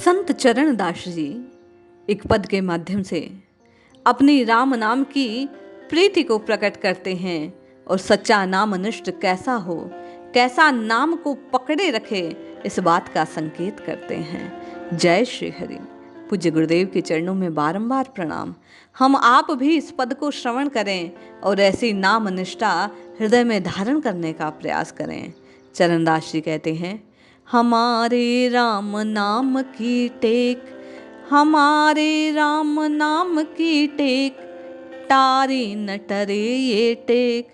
संत चरण दास जी एक पद के माध्यम से अपनी राम नाम की प्रीति को प्रकट करते हैं और सच्चा नाम निष्ठ कैसा हो, कैसा नाम को पकड़े रखे, इस बात का संकेत करते हैं। जय श्री हरि। पूज्य गुरुदेव के चरणों में बारंबार प्रणाम। हम आप भी इस पद को श्रवण करें और ऐसी नाम निष्ठा हृदय में धारण करने का प्रयास करें। चरणदास जी कहते हैं, हमारे राम नाम की टेक, हमारे राम नाम की टेक, टारी न टरे ये टेक।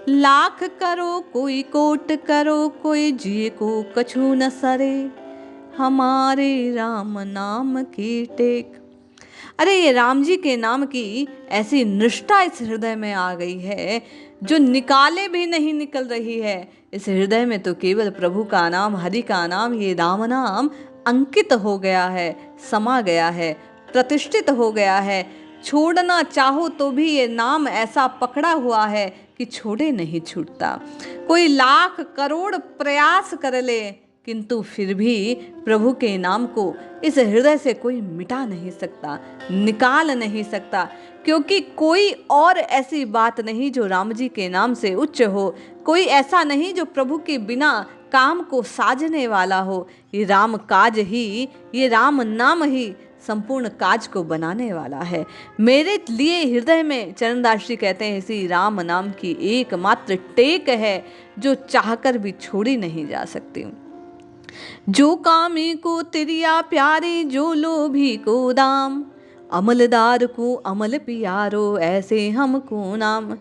लाख करो कोई कोट करो, कोई जिए को कछु न सरे, हमारे राम नाम की टेक। अरे ये राम जी के नाम की ऐसी निष्ठा इस हृदय में आ गई है जो निकाले भी नहीं निकल रही है। इस हृदय में तो केवल प्रभु का नाम, हरि का नाम, ये राम नाम अंकित हो गया है, समा गया है, प्रतिष्ठित हो गया है। छोड़ना चाहो तो भी ये नाम ऐसा पकड़ा हुआ है कि छोड़े नहीं छूटता। कोई लाख करोड़ प्रयास कर ले किंतु फिर भी प्रभु के नाम को इस हृदय से कोई मिटा नहीं सकता, निकाल नहीं सकता, क्योंकि कोई और ऐसी बात नहीं जो राम जी के नाम से उच्च हो। कोई ऐसा नहीं जो प्रभु के बिना काम को साजने वाला हो। ये राम काज ही, ये राम नाम ही संपूर्ण काज को बनाने वाला है। मेरे लिए हृदय में चरणदास जी कहते हैं, इसी राम नाम की एकमात्र टेक है जो चाहकर भी छोड़ी नहीं जा सकती। जो कामी को तिरिया प्यारे, जो लोभी को दाम, अमलदार को अमल पियारो, ऐसे हमको नाम।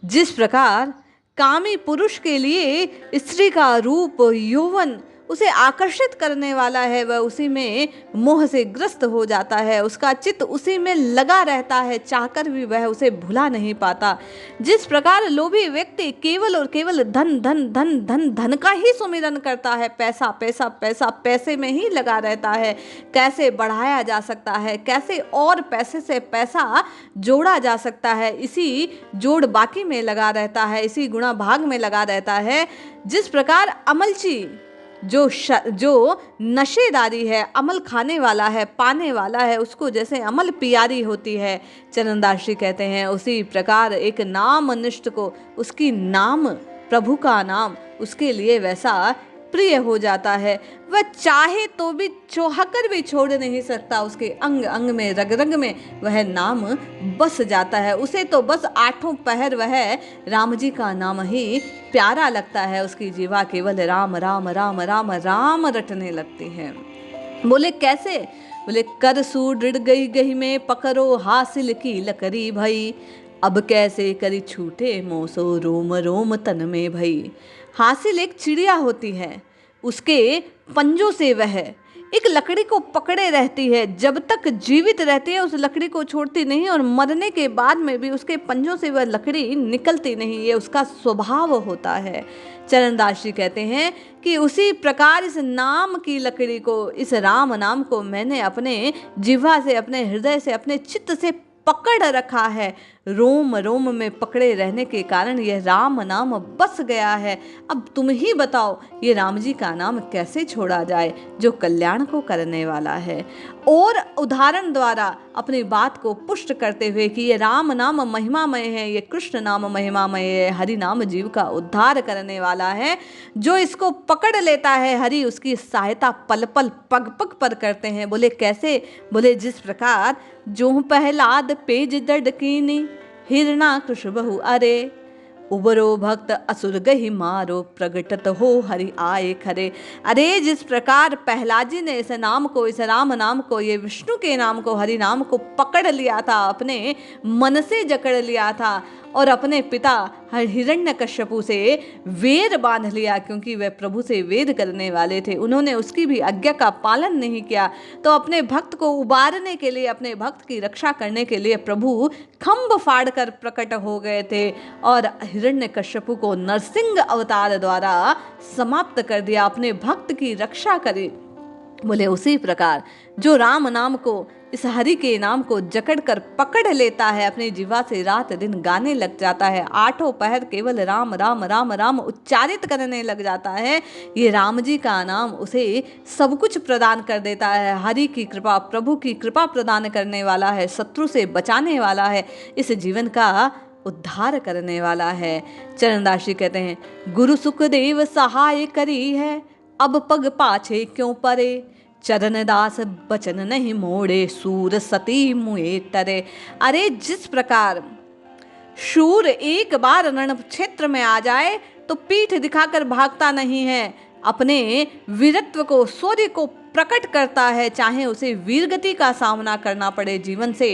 जिस प्रकार कामी पुरुष के लिए स्त्री का रूप, यौवन उसे आकर्षित करने वाला है, वह उसी में मोह से ग्रस्त हो जाता है, उसका चित्त उसी में लगा रहता है, चाहकर भी वह उसे भुला नहीं पाता। जिस प्रकार लोभी व्यक्ति केवल और केवल धन धन धन धन धन का ही सुमिरन करता है, पैसा पैसा पैसा पैसे में ही लगा रहता है, कैसे बढ़ाया जा सकता है, कैसे और पैसे से पैसा जोड़ा जा सकता है, इसी जोड़ बाकी में लगा रहता है, इसी गुणा भाग में लगा रहता है। जिस प्रकार अमलची जो नशेदारी है, अमल खाने वाला है, पाने वाला है, उसको जैसे अमल पियारी होती है, चरणदास जी कहते हैं, उसी प्रकार एक नाम निष्ठ को, उसकी नाम, प्रभु का नाम उसके लिए वैसा प्रिय हो जाता है। वह चाहे तो भी चाहकर भी छोड़ नहीं सकता, उसके अंग अंग में, रग रग में वह नाम बस जाता है। उसे तो बस आठों पहर वह राम जी का नाम ही प्यारा लगता है। उसकी जीवा केवल राम राम राम राम राम रटने लगती है। बोले कैसे? बोले कर सूढ़ गई गही में, पकड़ो हासिल की लकड़ी भई, अब कैसे करी छूटे मोसो, रोम रोम तन में भई। हासिल एक चिड़िया होती है, उसके पंजों से वह एक लकड़ी को पकड़े रहती है, जब तक जीवित रहती है उस लकड़ी को छोड़ती नहीं, और मरने के बाद में भी उसके पंजों से वह लकड़ी निकलती नहीं, ये उसका स्वभाव होता है। चरणदास जी कहते हैं कि उसी प्रकार इस नाम की लकड़ी को, इस राम नाम को मैंने अपने जिह्वा से, अपने हृदय से, अपने चित्त से पकड़ रखा है। रोम रोम में पकड़े रहने के कारण यह राम नाम बस गया है। अब तुम ही बताओ ये राम जी का नाम कैसे छोड़ा जाए जो कल्याण को करने वाला है। और उदाहरण द्वारा अपनी बात को पुष्ट करते हुए कि ये राम नाम महिमामय है, ये कृष्ण नाम महिमामय है, हरि नाम जीव का उद्धार करने वाला है। जो इसको पकड़ लेता है हरि उसकी सहायता पल पल पग पग पर करते हैं। बोले कैसे? बोले जिस प्रकार जो पहलाद पेज दड़कीनी, हिरणा कृष बहु अरे, उबरो भक्त असुर गही मारो, प्रगटत हो हरि आए खरे। अरे जिस प्रकार प्रहलाद जी ने इस नाम को, इस राम नाम को, ये विष्णु के नाम को, हरि नाम को पकड़ लिया था, अपने मन से जकड़ लिया था और अपने पिता हिरण्यकश्यपु से वेर बांध लिया, क्योंकि वह प्रभु से वेद करने वाले थे, उन्होंने उसकी भी आज्ञा का पालन नहीं किया। तो अपने भक्त को उबारने के लिए, अपने भक्त की रक्षा करने के लिए प्रभु खंभ फाड़ कर प्रकट हो गए थे और हिरण्यकश्यपु को नरसिंह अवतार द्वारा समाप्त कर दिया, अपने भक्त की रक्षा करी। बोले उसी प्रकार जो राम नाम को, इस हरि के नाम को जकड़ कर पकड़ लेता है, अपनी जीवा से रात दिन गाने लग जाता है, आठों पहर केवल राम राम राम राम उच्चारित करने लग जाता है, ये राम जी का नाम उसे सब कुछ प्रदान कर देता है। हरि की कृपा, प्रभु की कृपा प्रदान करने वाला है, शत्रु से बचाने वाला है, इस जीवन का उद्धार करने वाला है। चरणदास जी कहते हैं, गुरु सुखदेव सहाय करी है, अब पग पाछे क्यों परे, चरणदास बचन नहीं मोड़े, सूर सती मुए तरे। अरे जिस प्रकार शूर एक बार रण क्षेत्र में आ जाए तो पीठ दिखाकर भागता नहीं है, अपने वीरत्व को, शौर्य को प्रकट करता है, चाहे उसे वीरगति का सामना करना पड़े, जीवन से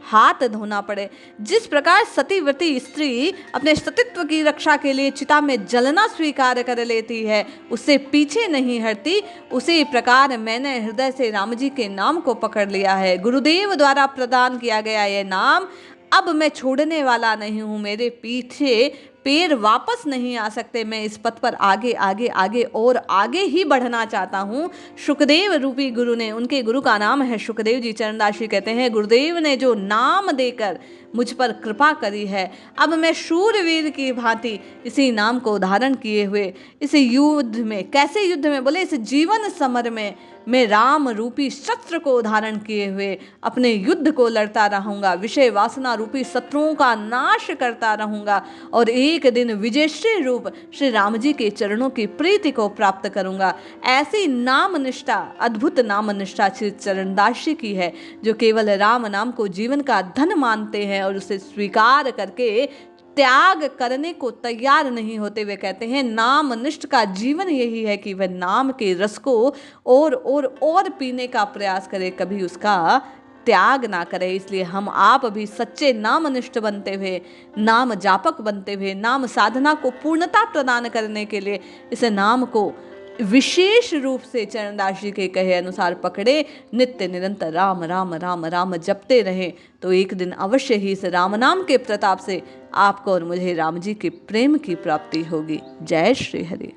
हाथ धोना पड़े। जिस प्रकार सतीव्रती स्त्री अपने सतीत्व की रक्षा के लिए चिता में जलना स्वीकार कर लेती है, उससे पीछे नहीं हटती, उसी प्रकार मैंने हृदय से राम जी के नाम को पकड़ लिया है। गुरुदेव द्वारा प्रदान किया गया यह नाम अब मैं छोड़ने वाला नहीं हूँ, मेरे पीछे पैर वापस नहीं आ सकते, मैं इस पथ पर आगे आगे आगे और आगे ही बढ़ना चाहता हूँ। सुखदेव रूपी गुरु ने, उनके गुरु का नाम है सुखदेव जी, चरणदास जी कहते हैं, गुरुदेव ने जो नाम देकर मुझ पर कृपा करी है, अब मैं शूरवीर की भांति इसी नाम को धारण किए हुए इस युद्ध में, कैसे युद्ध में, बोले इस जीवन समर में मैं राम रूपी शस्त्र को धारण किए हुए अपने युद्ध को लड़ता रहूंगा, विषय वासना रूपी शत्रुओं का नाश करता रहूंगा और एक दिन विजयश्री रूप श्री राम जी के चरणों की प्रीति को प्राप्त करूंगा। ऐसी नाम निष्ठा, अद्भुत नाम निष्ठा श्री चरणदास जी की है, जो केवल राम नाम को जीवन का धन मानते हैं और उसे स्वीकार करके त्याग करने को तैयार नहीं होते। वे कहते हैं नाम निष्ठ का जीवन यही है कि वह नाम के रस को और पीने का प्रयास करे, कभी उसका त्याग ना करे। इसलिए हम आप भी सच्चे नाम निष्ठ बनते हुए, नाम जापक बनते हुए, नाम साधना को पूर्णता प्रदान करने के लिए इस नाम को विशेष रूप से चरणदास जी के कहे अनुसार पकड़े, नित्य निरंतर राम राम राम राम जपते रहें, तो एक दिन अवश्य ही इस राम नाम के प्रताप से आपको और मुझे राम जी के प्रेम की प्राप्ति होगी। जय श्री हरि।